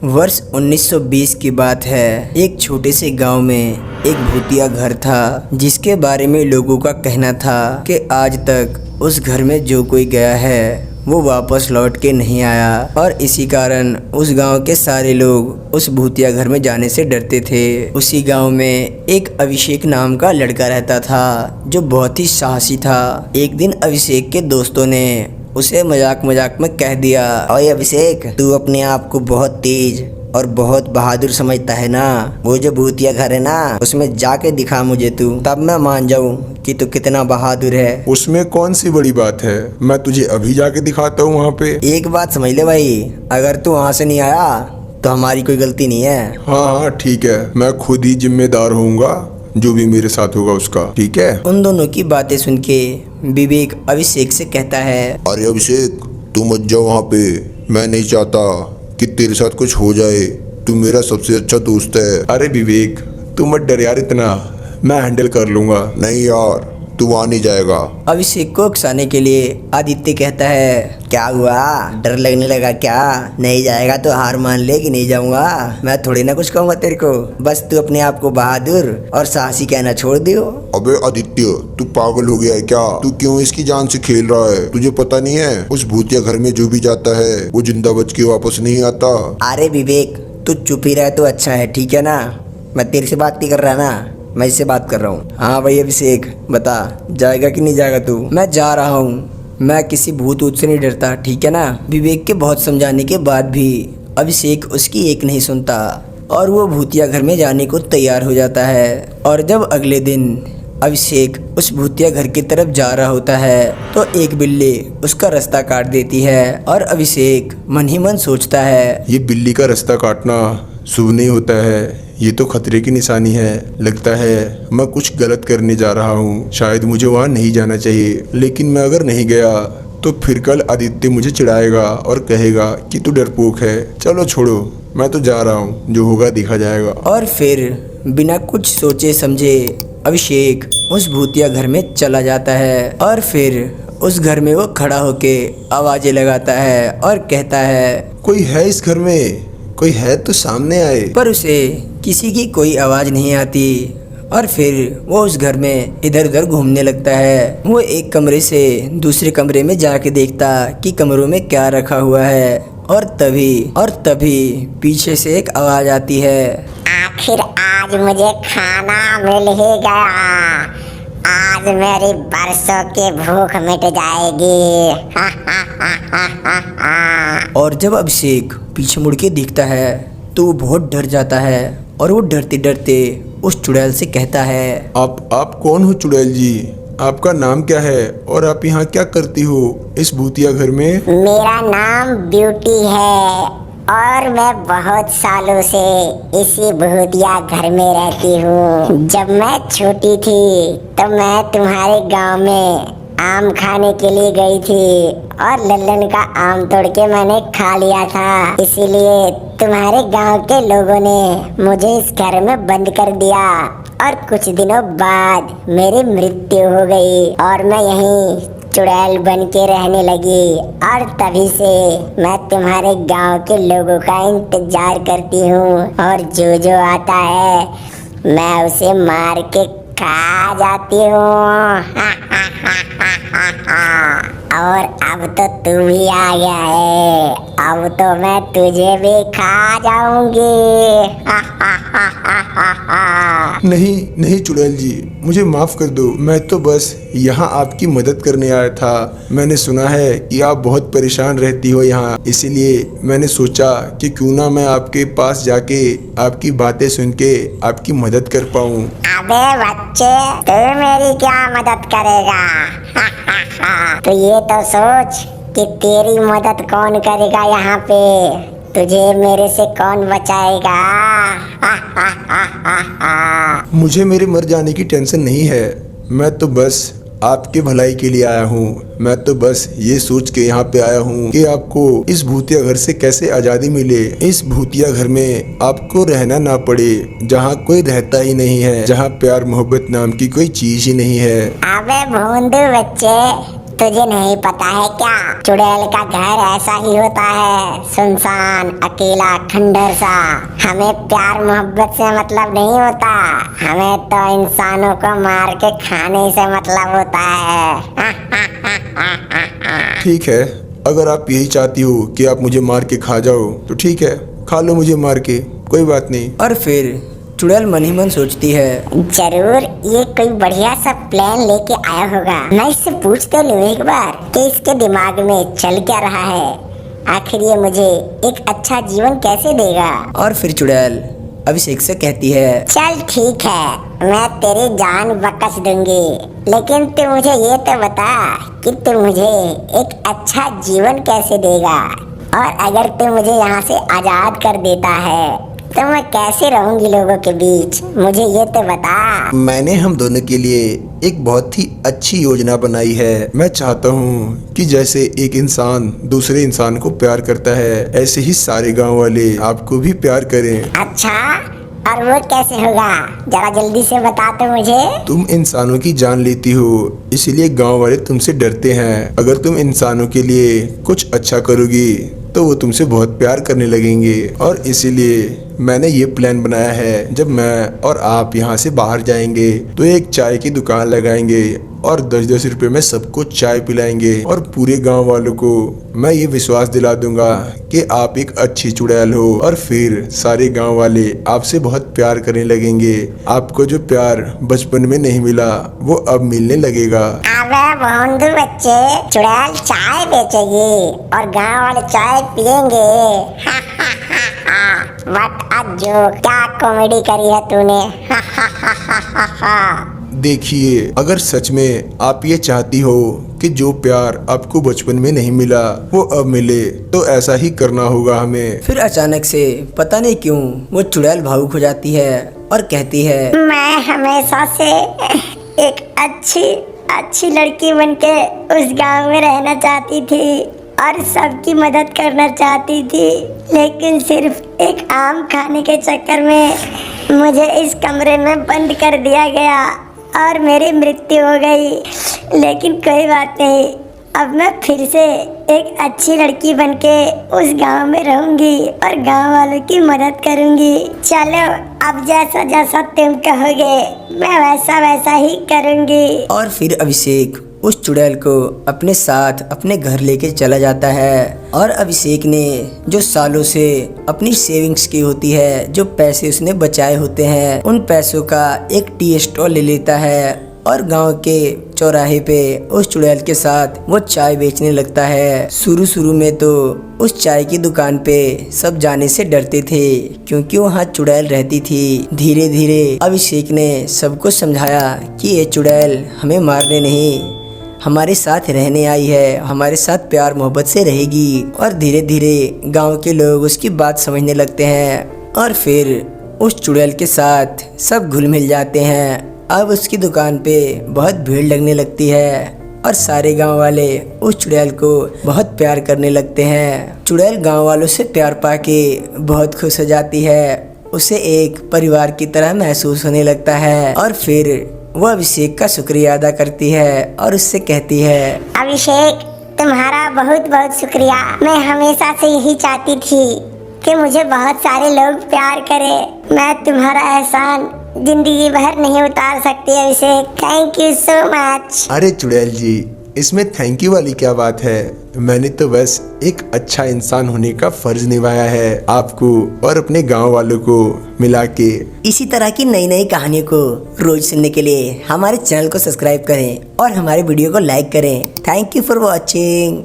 वर्ष 1920 की बात है। एक छोटे से गांव में एक भूतिया घर था, जिसके बारे में लोगों का कहना था कि आज तक उस घर में जो कोई गया है वो वापस लौट के नहीं आया। और इसी कारण उस गांव के सारे लोग उस भूतिया घर में जाने से डरते थे। उसी गांव में एक अभिषेक नाम का लड़का रहता था, जो बहुत ही साहसी था। एक दिन अभिषेक के दोस्तों ने उसे मजाक मजाक में कह दिया, ओए अभिषेक, तू अपने आप को बहुत तेज और बहुत बहादुर समझता है ना। वो जो भूतिया घर है ना, उसमें जाके दिखा मुझे तू, तब मैं मान जाऊं कि तू कितना बहादुर है। उसमें कौन सी बड़ी बात है, मैं तुझे अभी जाके दिखाता हूँ वहाँ पे। एक बात समझ ले भाई, अगर तू वहाँ से नहीं आया तो हमारी कोई गलती नहीं है। हाँ हाँ ठीक है, मैं खुद ही जिम्मेदार होऊंगा जो भी मेरे साथ होगा उसका, ठीक है। उन दोनों की बातें सुन के विवेक अभिषेक से कहता है, अरे अभिषेक, तू मत जा वहाँ पे। मैं नहीं चाहता कि तेरे साथ कुछ हो जाए। तू मेरा सबसे अच्छा दोस्त है। अरे विवेक, तू मत डर यार इतना, मैं हैंडल कर लूंगा। नहीं यार, तू वहाँ नहीं जाएगा। अभिषेक को उकसाने के लिए आदित्य कहता है, क्या हुआ, डर लगने लगा क्या? नहीं जाएगा तो हार मान ले कि नहीं जाऊंगा। मैं थोड़ी ना कुछ कहूँगा तेरे को, बस तू अपने आप को बहादुर और साहसी कहना छोड़ दियो। अबे आदित्य, तू पागल हो गया है क्या? तू क्यों इसकी जान से खेल रहा है? तुझे पता नहीं है, उस भूतिया घर में जो भी जाता है वो जिंदा बच के वापस नहीं आता। अरे विवेक, तू चुप ही रहे तो अच्छा है, ठीक है ना? मैं तेरे से बात नहीं कर रहा ना, मैं इससे बात कर रहा हूँ। हाँ भाई अभिषेक, बता जाएगा कि नहीं जाएगा तू? मैं जा रहा हूँ, मैं किसी भूत ऊत से नहीं डरता, ठीक है ना? विवेक के बहुत समझाने के बाद भी अभिषेक उसकी एक नहीं सुनता और वो भूतिया घर में जाने को तैयार हो जाता है। और जब अगले दिन अभिषेक उस भूतिया घर की तरफ जा रहा होता है तो एक बिल्ली उसका रास्ता काट देती है और अभिषेक मन ही मन सोचता है, ये बिल्ली का रास्ता काटना शुभ नहीं होता है, ये तो खतरे की निशानी है। लगता है मैं कुछ गलत करने जा रहा हूँ, शायद मुझे वहाँ नहीं जाना चाहिए। लेकिन मैं अगर नहीं गया तो फिर कल आदित्य मुझे चिढ़ाएगा और कहेगा कि तू डरपोक है। चलो छोड़ो, मैं तो जा रहा हूँ, जो होगा देखा जाएगा। और फिर बिना कुछ सोचे समझे अभिषेक उस भूतिया घर में चला जाता है। और फिर उस घर में वो खड़ा होके आवाजें लगाता है और कहता है, कोई है इस घर में? कोई है तो सामने आए। पर उसे किसी की कोई आवाज नहीं आती। और फिर वो उस घर में इधर उधर घूमने लगता है। वो एक कमरे से दूसरे कमरे में जाके देखता कि कमरों में क्या रखा हुआ है। और तभी पीछे से एक आवाज आती है, आखिर आज मुझे खाना मिल ही गया। आज मेरी बरसों की भूख मिट जाएगी। और जब अभिषेक पीछे मुड़ के देखता है तो वो बहुत डर जाता है और वो डरते डरते उस चुड़ैल से कहता है, आप कौन हो चुड़ैल जी? आपका नाम क्या है और आप यहाँ क्या करती हो इस भूतिया घर में? मेरा नाम ब्यूटी है और मैं बहुत सालों से इसी भूतिया घर में रहती हूँ। जब मैं छोटी थी तो मैं तुम्हारे गांव में आम खाने के लिए गई थी और लल्लन का आम तोड़ के मैंने खा लिया था। इसीलिए तुम्हारे गांव के लोगों ने मुझे इस घर में बंद कर दिया और कुछ दिनों बाद मेरी मृत्यु हो गई और मैं यहीं चुड़ैल बन के रहने लगी। और तभी से मैं तुम्हारे गांव के लोगों का इंतजार करती हूँ और जो जो आता है मैं उसे मार के खा जाती हूँ। और अब तो तू भी आ गया है, अब तो मैं तुझे भी खा जाऊंगी। नहीं नहीं चुड़ैल जी, मुझे माफ कर दो। मैं तो बस यहाँ आपकी मदद करने आया था। मैंने सुना है कि आप बहुत परेशान रहती हो यहाँ, इसीलिए मैंने सोचा कि क्यों ना मैं आपके पास जाके आपकी बातें सुन के आपकी मदद कर पाऊँ। अबे बच्चे, तू मेरी क्या मदद करेगा? तो ये तो सोच कि तेरी मदद कौन करेगा यहाँ पे, तुझे मेरे से कौन बचाएगा? मुझे मेरे मर जाने की टेंशन नहीं है, मैं तो बस आपके भलाई के लिए आया हूँ। मैं तो बस ये सोच के यहाँ पे आया हूँ कि आपको इस भूतिया घर से कैसे आज़ादी मिले। इस भूतिया घर में आपको रहना ना पड़े, जहाँ कोई रहता ही नहीं है, जहाँ प्यार मोहब्बत नाम की कोई चीज ही नहीं है। अबे भोंदू बच्चे, तुझे नहीं पता है क्या, चुड़ैल का घर ऐसा ही होता है, सुनसान, अकेला, खंडर सा। हमें प्यार मोहब्बत से मतलब नहीं होता, हमें तो इंसानों को मार के खाने से मतलब होता है। ठीक है, अगर आप यही चाहती हो कि आप मुझे मार के खा जाओ तो ठीक है, खा लो मुझे मार के, कोई बात नहीं। और फिर चुड़ैल मन ही मन सोचती है, जरूर ये कोई बढ़िया सा प्लान लेके आया होगा। मैं इससे पूछ तो लूं एक बार कि इसके दिमाग में चल क्या रहा है, आखिर ये मुझे एक अच्छा जीवन कैसे देगा। और फिर चुड़ैल अभिषेक से कहती है, चल ठीक है, मैं तेरी जान बख्श दूंगी, लेकिन तू मुझे ये तो बता कि तू मुझे एक अच्छा जीवन कैसे देगा, और अगर तू मुझे यहाँ से आजाद कर देता है तो मैं कैसे रहूंगी लोगों के बीच, मुझे ये तो बता। मैंने हम दोनों के लिए एक बहुत ही अच्छी योजना बनाई है। मैं चाहता हूँ कि जैसे एक इंसान दूसरे इंसान को प्यार करता है, ऐसे ही सारे गांव वाले आपको भी प्यार करें। अच्छा, और वो कैसे होगा, जरा जल्दी से बता तो मुझे। तुम इंसानों की जान लेती हो, इसीलिए गांव वाले तुमसे डरते हैं। अगर तुम इंसानों के लिए कुछ अच्छा करोगी तो वो तुमसे बहुत प्यार करने लगेंगे, और इसीलिए मैंने ये प्लान बनाया है, जब मैं और आप यहाँ से बाहर जाएंगे तो एक चाय की दुकान लगाएंगे और 10-10 रुपए में सबको चाय पिलाएंगे, और पूरे गांव वालों को मैं ये विश्वास दिला दूंगा कि आप एक अच्छी चुड़ैल हो, और फिर सारे गांव वाले आपसे बहुत प्यार करने लगेंगे। आपको जो प्यार बचपन में नहीं मिला वो अब मिलने लगेगा। अबे भोंदू बच्चे, चुड़ैल चाय बेचेगी और गांव वाले चाय पियेंगे। व्हाट अ जोक, क्या कॉमेडी करी है तूने। देखिए, अगर सच में आप ये चाहती हो कि जो प्यार आपको बचपन में नहीं मिला वो अब मिले, तो ऐसा ही करना होगा हमें। फिर अचानक से पता नहीं क्यों वो चुड़ैल भावुक हो जाती है और कहती है, मैं हमेशा से एक अच्छी लड़की बनके उस गांव में रहना चाहती थी और सबकी मदद करना चाहती थी, लेकिन सिर्फ एक आम खाने के चक्कर में मुझे इस कमरे में बंद कर दिया गया और मेरी मृत्यु हो गई। लेकिन कोई बात नहीं, अब मैं फिर से एक अच्छी लड़की बनके उस गांव में रहूंगी और गांव वालों की मदद करूंगी। चलो, अब जैसा जैसा तुम कहोगे मैं वैसा वैसा ही करूंगी। और फिर अभिषेक उस चुड़ैल को अपने साथ अपने घर लेके चला जाता है, और अभिषेक ने जो सालों से अपनी सेविंग्स की होती है, जो पैसे उसने बचाए होते हैं, उन पैसों का एक टी स्टॉल ले लेता है और गांव के चौराहे पे उस चुड़ैल के साथ वो चाय बेचने लगता है। शुरू में तो उस चाय की दुकान पे सब जाने से डरते थे क्योंकि वहाँ चुड़ैल रहती थी। धीरे धीरे अभिषेक ने सबको समझाया कि ये चुड़ैल हमें मारने नहीं, हमारे साथ रहने आई है, हमारे साथ प्यार मोहब्बत से रहेगी। और धीरे धीरे गांव के लोग उसकी बात समझने लगते हैं और फिर उस चुड़ैल के साथ सब घुल मिल जाते हैं। अब उसकी दुकान पे बहुत भीड़ लगने लगती है और सारे गांव वाले उस चुड़ैल को बहुत प्यार करने लगते हैं। चुड़ैल गांव वालों से प्यार पाके बहुत खुश हो जाती है, उसे एक परिवार की तरह महसूस होने लगता है। और फिर वो अभिषेक का शुक्रिया अदा करती है और उससे कहती है, अभिषेक, तुम्हारा बहुत बहुत शुक्रिया। मैं हमेशा से यही चाहती थी कि मुझे बहुत सारे लोग प्यार करें। मैं तुम्हारा एहसान जिंदगी भर नहीं उतार सकती Abhishek. Thank you so much. अरे चुड़ैल जी, इसमें थैंक यू वाली क्या बात है। मैंने तो बस एक अच्छा इंसान होने का फर्ज निभाया है, आपको और अपने गांव वालों को मिला के। इसी तरह की नई नई कहानियों को रोज सुनने के लिए हमारे चैनल को सब्सक्राइब करें और हमारे वीडियो को लाइक करें। Thank you for watching.